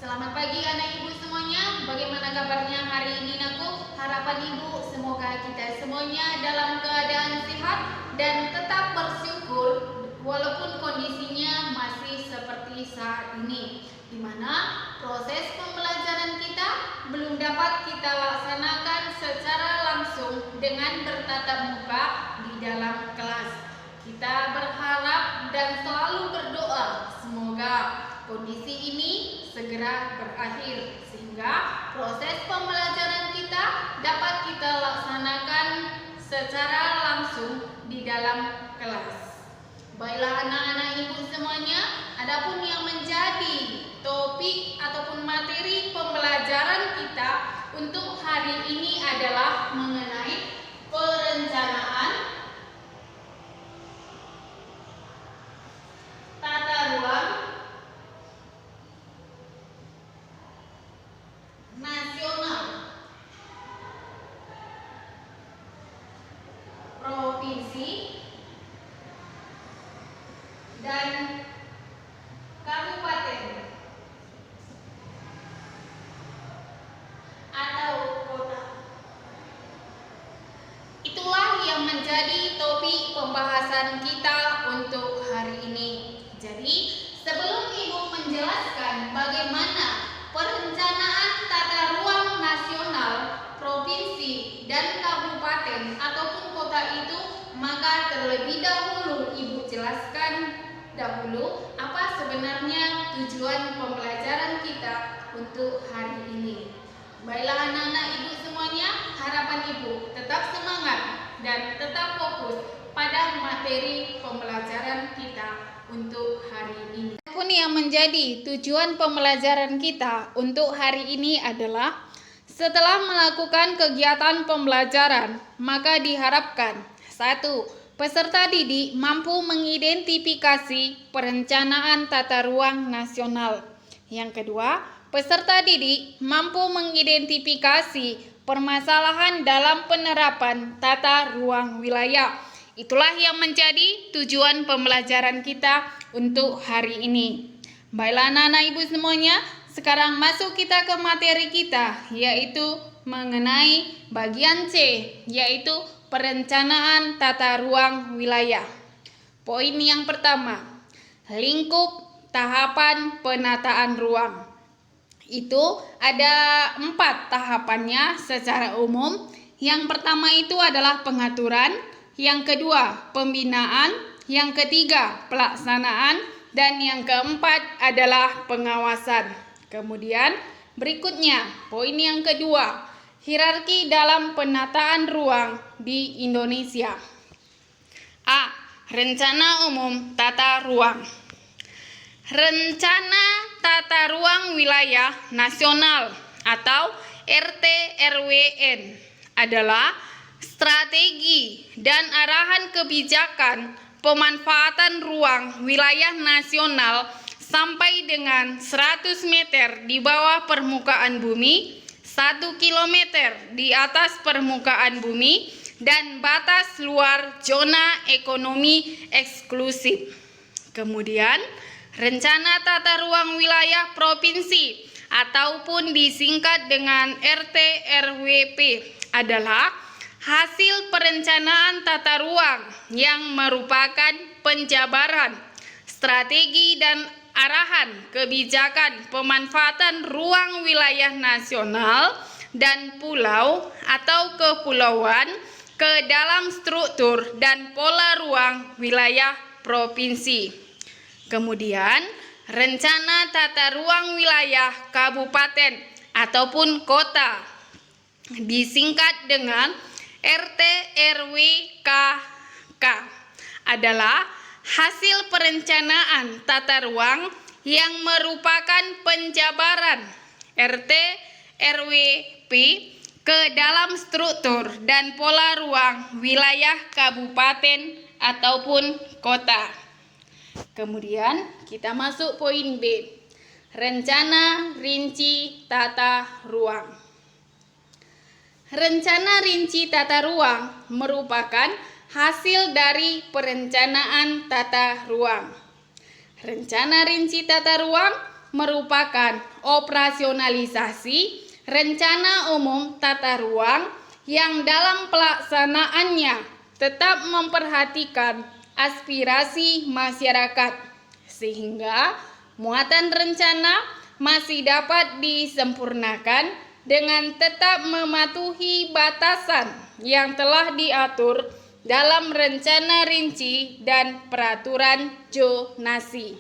Selamat pagi anak ibu semuanya. Bagaimana kabarnya hari ini Naku? Harapan ibu semoga kita semuanya dalam keadaan sehat dan tetap bersyukur walaupun kondisinya masih seperti saat ini, di mana proses pembelajaran kita belum dapat kita laksanakan secara langsung dengan bertatap muka di dalam kelas. Kita berharap dan selalu berdoa semoga kondisi ini segera berakhir sehingga proses pembelajaran kita dapat kita laksanakan secara langsung di dalam kelas. Baiklah anak-anak ibu semuanya, adapun yang menjadi topik ataupun materi pembelajaran kita untuk hari ini adalah mengenai perencanaan tata ruang nasional, provinsi, dan kabupaten atau kota. Itulah yang menjadi topik pembahasan kita untuk hari ini. Jadi, sebelum Ibu menjelaskan bagaimana perencanaan tata ruang nasional, provinsi, dan kabupaten ataupun kota itu, maka terlebih dahulu Ibu jelaskan dahulu apa sebenarnya tujuan pembelajaran kita untuk hari ini. Baiklah anak-anak ibu semuanya, harapan ibu tetap semangat dan tetap fokus pada materi pembelajaran kita untuk hari ini. Adapun yang menjadi tujuan pembelajaran kita untuk hari ini adalah setelah melakukan kegiatan pembelajaran, maka diharapkan 1. Peserta didik mampu mengidentifikasi perencanaan tata ruang nasional. Yang kedua, peserta didik mampu mengidentifikasi permasalahan dalam penerapan tata ruang wilayah. Itulah yang menjadi tujuan pembelajaran kita untuk hari ini. Baiklah anak-anak ibu semuanya, sekarang masuk kita ke materi kita, yaitu mengenai bagian C, yaitu perencanaan tata ruang wilayah. Poin yang pertama, lingkup tahapan penataan ruang. Itu ada 4 tahapannya secara umum. Yang pertama itu adalah pengaturan, yang kedua pembinaan, yang ketiga pelaksanaan, dan yang keempat adalah pengawasan. Kemudian berikutnya poin yang kedua, hierarki dalam penataan ruang di Indonesia. A. Rencana umum tata ruang. Rencana tata ruang wilayah nasional atau RT-RWN adalah strategi dan arahan kebijakan pemanfaatan ruang wilayah nasional sampai dengan 100 meter di bawah permukaan bumi, 1 kilometer di atas permukaan bumi, dan batas luar zona ekonomi eksklusif. Kemudian, rencana tata ruang wilayah provinsi ataupun disingkat dengan RT-RWP adalah hasil perencanaan tata ruang yang merupakan penjabaran strategi dan arahan kebijakan pemanfaatan ruang wilayah nasional dan pulau atau kepulauan ke dalam struktur dan pola ruang wilayah provinsi. Kemudian, rencana tata ruang wilayah kabupaten ataupun kota disingkat dengan RT-RW-KK adalah hasil perencanaan tata ruang yang merupakan penjabaran RT-RWP ke dalam struktur dan pola ruang wilayah kabupaten ataupun kota. Kemudian kita masuk poin B, rencana rinci tata ruang. Rencana rinci tata ruang merupakan hasil dari perencanaan tata ruang. Rencana rinci tata ruang merupakan operasionalisasi rencana umum tata ruang yang dalam pelaksanaannya tetap memperhatikan aspirasi masyarakat, sehingga muatan rencana masih dapat disempurnakan dengan tetap mematuhi batasan yang telah diatur dalam rencana rinci dan peraturan zonasi.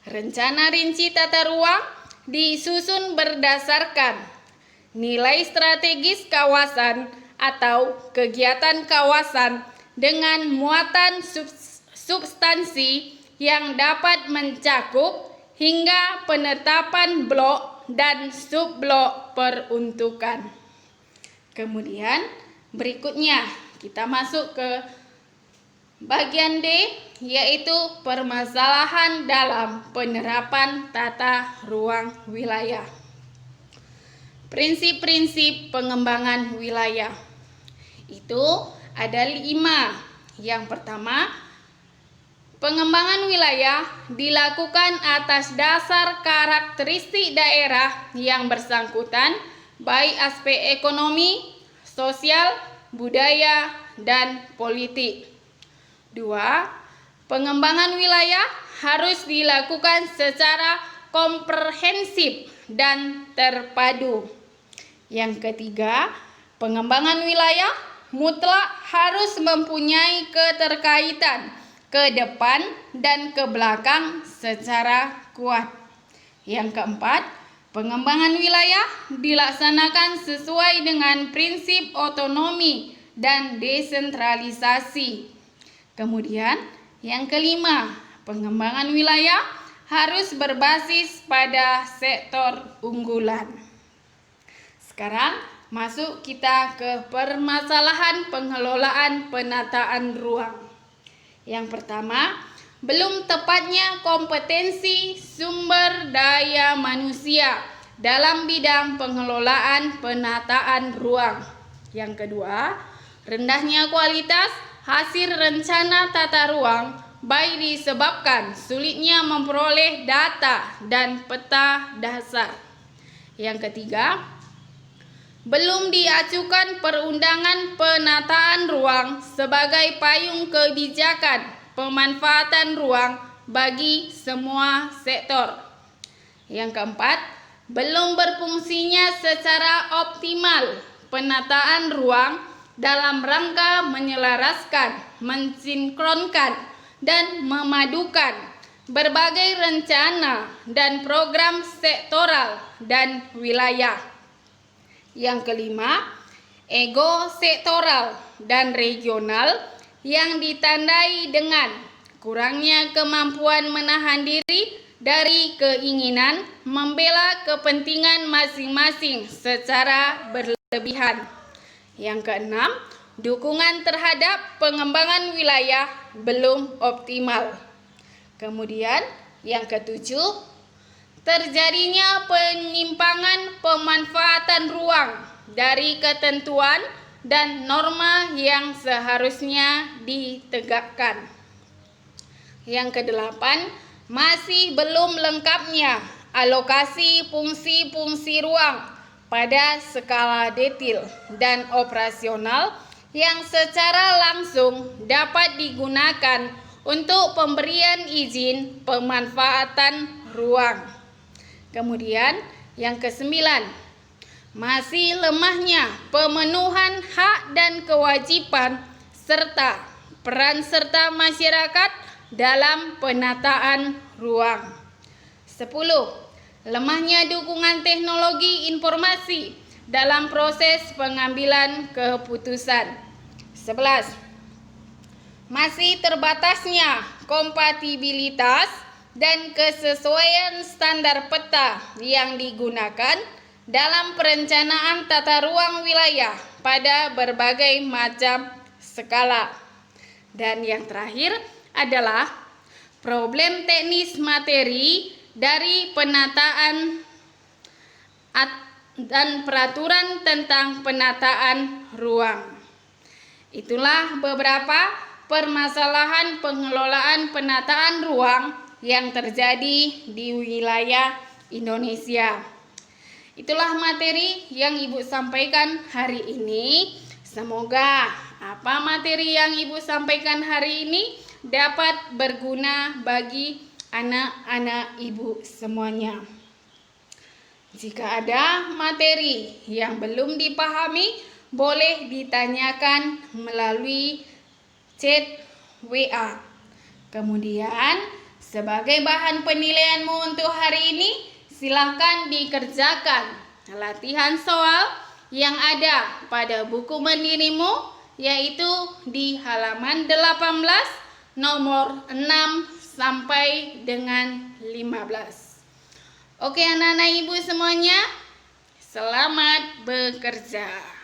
Rencana rinci tata ruang disusun berdasarkan nilai strategis kawasan atau kegiatan kawasan dengan muatan substansi yang dapat mencakup hingga penetapan blok dan subblok peruntukan. Kemudian berikutnya kita masuk ke bagian D, yaitu permasalahan dalam penerapan tata ruang wilayah. Prinsip-prinsip pengembangan wilayah itu ada 5. Yang pertama, pengembangan wilayah dilakukan atas dasar karakteristik daerah yang bersangkutan, baik aspek ekonomi, sosial, budaya, dan politik. 2. Pengembangan wilayah harus dilakukan secara komprehensif dan terpadu. Yang ketiga, pengembangan wilayah mutlak harus mempunyai keterkaitan ke depan dan ke belakang secara kuat. Yang keempat, pengembangan wilayah dilaksanakan sesuai dengan prinsip otonomi dan desentralisasi. Kemudian, yang kelima, pengembangan wilayah harus berbasis pada sektor unggulan. Sekarang masuk kita ke permasalahan pengelolaan penataan ruang. Yang pertama, belum tepatnya kompetensi sumber daya manusia dalam bidang pengelolaan penataan ruang. Yang kedua, rendahnya kualitas hasil rencana tata ruang, baik disebabkan sulitnya memperoleh data dan peta dasar. Yang ketiga, belum diajukan perundangan penataan ruang sebagai payung kebijakan pemanfaatan ruang bagi semua sektor. Yang keempat, belum berfungsinya secara optimal penataan ruang dalam rangka menyelaraskan, mensinkronkan, dan memadukan berbagai rencana dan program sektoral dan wilayah. Yang kelima, ego sektoral dan regional yang ditandai dengan kurangnya kemampuan menahan diri dari keinginan membela kepentingan masing-masing secara berlebihan. Yang keenam, dukungan terhadap pengembangan wilayah belum optimal. Kemudian yang ketujuh, terjadinya penyimpangan pemanfaatan ruang dari ketentuan dan norma yang seharusnya ditegakkan. Yang kedelapan, masih belum lengkapnya alokasi fungsi-fungsi ruang pada skala detail dan operasional yang secara langsung dapat digunakan untuk pemberian izin pemanfaatan ruang. Kemudian yang kesembilan, masih lemahnya pemenuhan hak dan kewajiban serta peran serta masyarakat dalam penataan ruang. 10. Lemahnya dukungan teknologi informasi dalam proses pengambilan keputusan. 11. Masih terbatasnya kompatibilitas dan kesesuaian standar peta yang digunakan dalam perencanaan tata ruang wilayah pada berbagai macam skala. Dan yang terakhir adalah problem teknis materi dari penataan dan peraturan tentang penataan ruang. Itulah beberapa permasalahan pengelolaan penataan ruang yang terjadi di wilayah Indonesia. Itulah materi yang Ibu sampaikan hari ini. Semoga apa materi yang Ibu sampaikan hari ini dapat berguna bagi anak-anak Ibu semuanya. Jika ada materi yang belum dipahami, boleh ditanyakan melalui chat WA. Kemudian, sebagai bahan penilaianmu untuk hari ini, silakan dikerjakan latihan soal yang ada pada buku mandirimu, yaitu di halaman 18 nomor 6 sampai dengan 15. Oke anak-anak Ibu semuanya, selamat bekerja.